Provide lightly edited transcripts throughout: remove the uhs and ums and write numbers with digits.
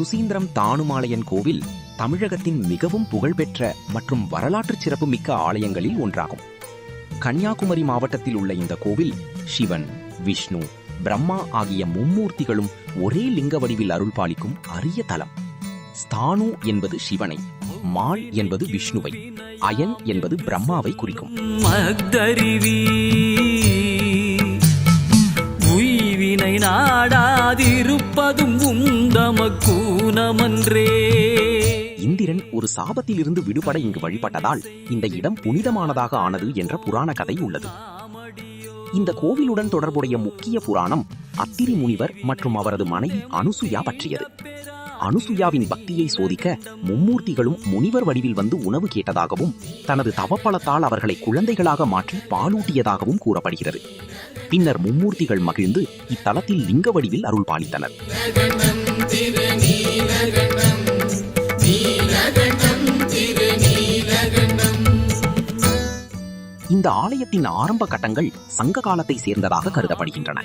சுசீந்திரம் தானுமாலயன் கோவில் தமிழகத்தின் மிகவும் புகழ்பெற்ற மற்றும் வரலாற்று சிறப்புமிக்க ஆலயங்களில் ஒன்றாகும். கன்னியாகுமரி மாவட்டத்தில் உள்ள இந்த கோவில் சிவன், விஷ்ணு, பிரம்மா ஆகிய மும்மூர்த்திகளும் ஒரே லிங்க வடிவில் அருள் பாலிக்கும் அரிய தலம். ஸ்தானு என்பது சிவனை, மால் என்பது விஷ்ணுவை, அயன் என்பது பிரம்மாவை குறிக்கும். இந்திரன் ஒரு சாபத்திலிருந்து விடுபட இங்கு வழிபட்டதால் இந்த இடம் புனிதமானதாக ஆனது என்ற புராண கதை உள்ளது. இந்த கோவிலுடன் தொடர்புடைய முக்கிய புராணம் அத்திரி முனிவர் மற்றும் அவரது மனைவி அனுசுயா பற்றியது. அனுசுயாவின் பக்தியை சோதிக்க மும்மூர்த்திகளும் முனிவர் வடிவில் வந்து உணவு கேட்டதாகவும் தனது தவப்பலத்தால் அவர்களை குழந்தைகளாக மாற்றி பாலூட்டியதாகவும் கூறப்படுகிறது. பின்னர் மும்மூர்த்திகள் மகிழ்ந்து இத்தலத்தில் லிங்க வடிவில் அருள் பாலித்தனர். இந்த ஆலயத்தின் ஆரம்ப கட்டங்கள் சங்க காலத்தை சேர்ந்ததாக கருதப்படுகின்றன.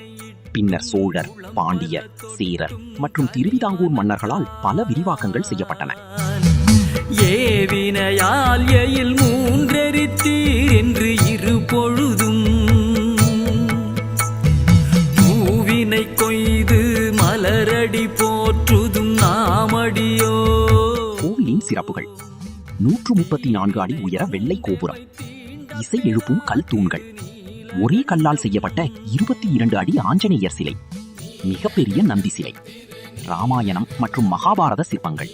பின்னர் சோழர், பாண்டியர், சேரர் மற்றும் திருவிதாங்கூர் மன்னர்களால் பல விரிவாக்கங்கள் செய்யப்பட்டன. என்று இரு பொழுதும் பூவினை கொய்து மலரடி போற்றுதும் நாமடியோ. கோவிலின் சிறப்புகள்: 134 அடி உயர வெள்ளை கோபுரம், இசை எழுப்பும் கல் தூண்கள், ஒரே கல்லால் செய்யப்பட்ட 22 அடி ஆஞ்சநேயர் சிலை, மிகப்பெரிய நந்தி சிலை, ராமாயணம் மற்றும் மகாபாரத சிற்பங்கள்.